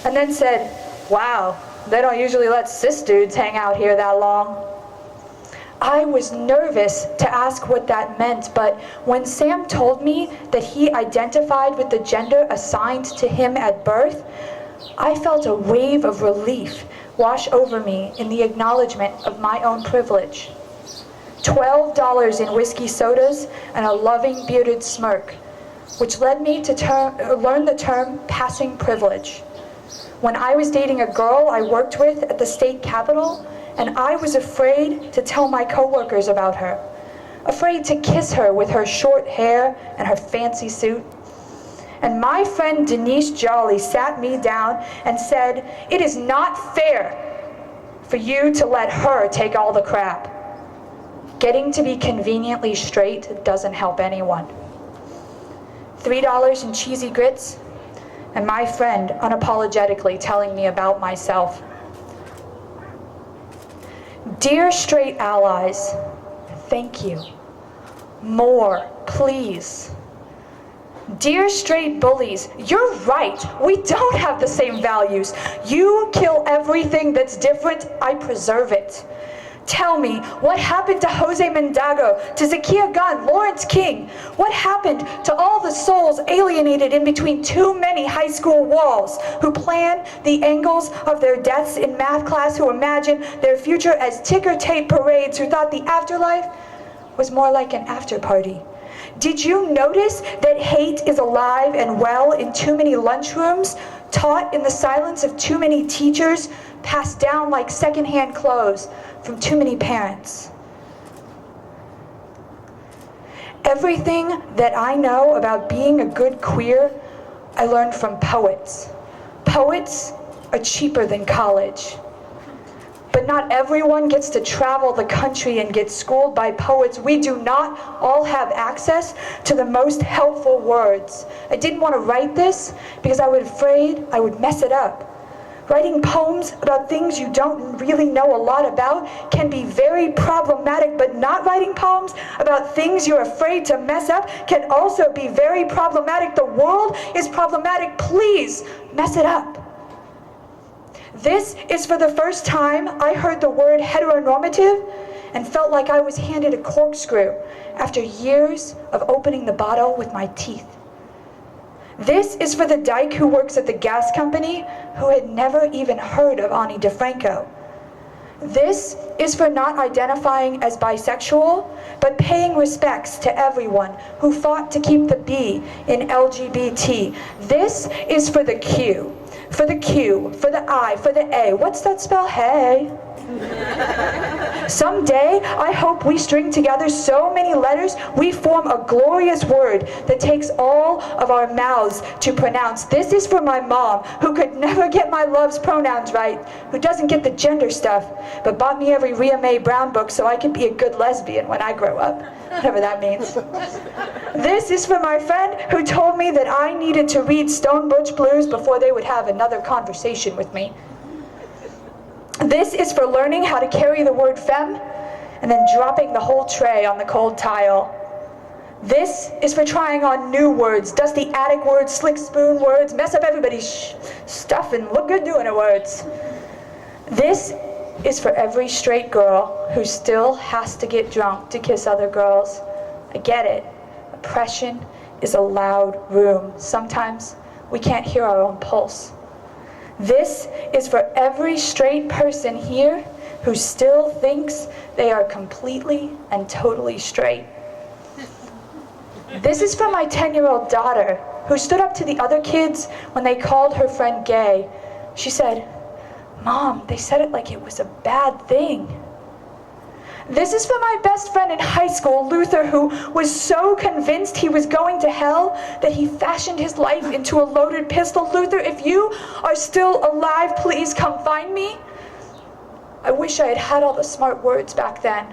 and then said, "Wow, they don't usually let cis dudes hang out here that long." I was nervous to ask what that meant, but when Sam told me that he identified with the gender assigned to him at birth, I felt a wave of relief wash over me in the acknowledgement of my own privilege. $12 in whiskey sodas and a loving bearded smirk, which led me to learn the term passing privilege. When I was dating a girl I worked with at the state capitol, and I was afraid to tell my coworkers about her, afraid to kiss her with her short hair and her fancy suit. And my friend Denise Jolly sat me down and said, "It is not fair for you to let her take all the crap." Getting to be conveniently straight doesn't help anyone. $3 in cheesy grits, and my friend unapologetically telling me about myself. Dear straight allies, thank you. More, please. Dear straight bullies, you're right. We don't have the same values. You kill everything that's different, I preserve it. Tell me, what happened to Jose Mendago, to Zakiya Gunn, Lawrence King? What happened to all the souls alienated in between too many high school walls, who plan the angles of their deaths in math class, who imagine their future as ticker tape parades, who thought the afterlife was more like an after party? Did you notice that hate is alive and well in too many lunchrooms, taught in the silence of too many teachers, passed down like secondhand clothes from too many parents? Everything that I know about being a good queer, I learned from poets. Poets are cheaper than college. But not everyone gets to travel the country and get schooled by poets. We do not all have access to the most helpful words. I didn't want to write this because I was afraid I would mess it up. Writing poems about things you don't really know a lot about can be very problematic, but not writing poems about things you're afraid to mess up can also be very problematic. The world is problematic. Please mess it up. This is for the first time I heard the word heteronormative and felt like I was handed a corkscrew after years of opening the bottle with my teeth. This is for the dyke who works at the gas company who had never even heard of Ani DeFranco. This is for not identifying as bisexual, but paying respects to everyone who fought to keep the B in LGBT. This is for the Q. For the Q, for the I, for the A. What's that spell? Hey. Someday, I hope we string together so many letters we form a glorious word that takes all of our mouths to pronounce. This is for my mom, who could never get my love's pronouns right, who doesn't get the gender stuff, but bought me every Rhea Mae Brown book so I could be a good lesbian when I grow up, whatever that means. This is for my friend who told me that I needed to read Stone Butch Blues before they would have another conversation with me. This is for learning how to carry the word femme and then dropping the whole tray on the cold tile. This is for trying on new words, dusty attic words, slick spoon words, mess up everybody's stuff and look good doing it words. This is for every straight girl who still has to get drunk to kiss other girls. I get it. Oppression is a loud room. Sometimes we can't hear our own pulse. This is for every straight person here who still thinks they are completely and totally straight. This is for my 10-year-old daughter who stood up to the other kids when they called her friend gay. She said, "Mom, they said it like it was a bad thing." This is for my best friend in high school, Luther, who was so convinced he was going to hell that he fashioned his life into a loaded pistol. Luther, if you are still alive, please come find me. I wish I had had all the smart words back then.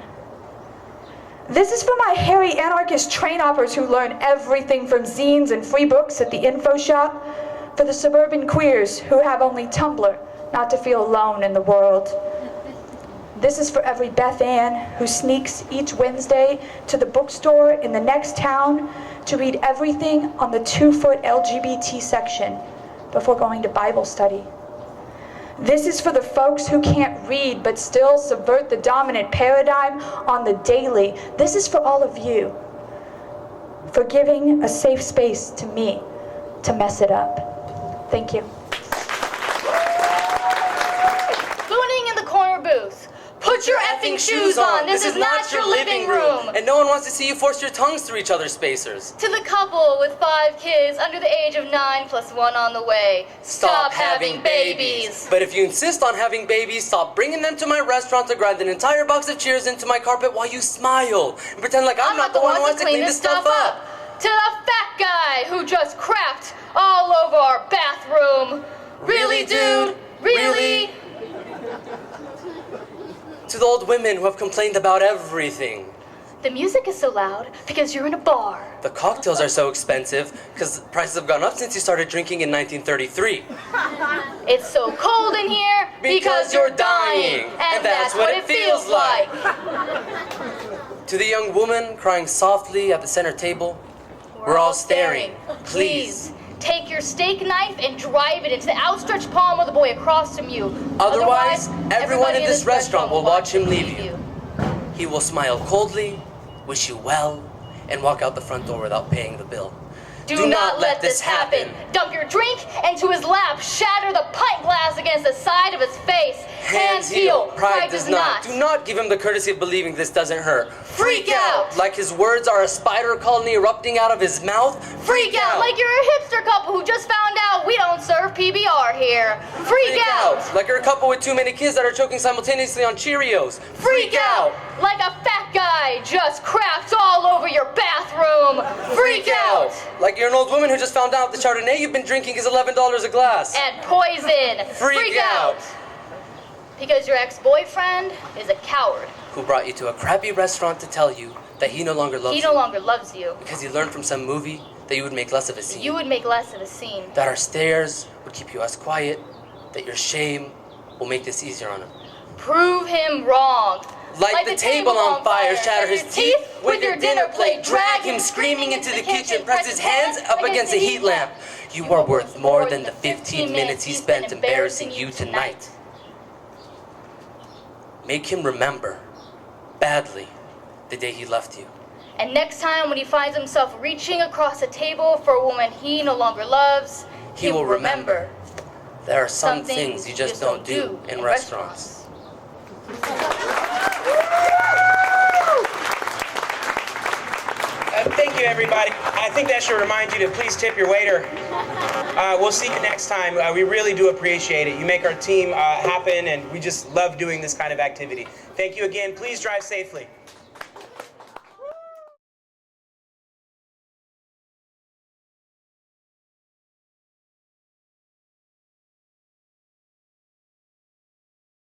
This is for my hairy anarchist train operators who learn everything from zines and free books at the info shop. For the suburban queers who have only Tumblr not to feel alone in the world. This is for every Beth Ann who sneaks each Wednesday to the bookstore in the next town to read everything on the 2-foot LGBT section before going to Bible study. This is for the folks who can't read but still subvert the dominant paradigm on the daily. This is for all of you, for giving a safe space to me to mess it up. Thank you. Booning in the corner booth. Put your effing shoes on. This is not your living room. And no one wants to see you force your tongues through each other's spacers. To the couple with 5 kids under the age of 9 plus 1 on the way. Stop having babies. But if you insist on having babies, stop bringing them to my restaurant to grind an entire box of Cheers into my carpet while you smile and pretend like I'm not the one who wants to clean this stuff up. To the fat guy who just crapped all over our bathroom. Really, dude? Really? To the old women who have complained about everything. The music is so loud because you're in a bar. The cocktails are so expensive because prices have gone up since you started drinking in 1933. It's so cold in here because you're dying. And that's what it feels like. To the young woman crying softly at the center table, we're all staring. Please. Take your steak knife and drive it into the outstretched palm of the boy across from you. Otherwise, everyone in this restaurant will watch him leave you. He will smile coldly, wish you well, and walk out the front door without paying the bill. Do not let this happen. Dump your drink into his lap. Shatter the pint glass against the side of his face. Hands heal. Pride does not. Do not give him the courtesy of believing this doesn't hurt. Freak out. Like his words are a spider colony erupting out of his mouth. Freak out. Like you're a hipster couple who just found out we don't serve PBR here. Freak out. Like you're a couple with too many kids that are choking simultaneously on Cheerios. Freak out. Like a fat guy just craps all over your bathroom. Freak out. Like you're an old woman who just found out the Chardonnay you've been drinking is $11 a glass. And poison. Freak out. Because your ex-boyfriend is a coward. Who brought you to a crappy restaurant to tell you that he no longer loves you. He no longer loves you. Because he learned from some movie that you would make less of a scene. You would make less of a scene. That our stares would keep you as quiet. That your shame will make this easier on him. Prove him wrong. Light the table on fire, shatter his teeth with your dinner plate, drag him screaming into the kitchen, press his hands up against a heat lamp. You are worth more than the 15 minutes he spent embarrassing you tonight. Make him remember, badly, the day he left you. And next time when he finds himself reaching across a table for a woman he no longer loves, he will remember. There are some things you just don't do in restaurants. Thank you. you, everybody. I think that should remind you to please tip your waiter. We'll see you next time. We really do appreciate it. You make our team happen, and we just love doing this kind of activity. Thank you again. Please drive safely.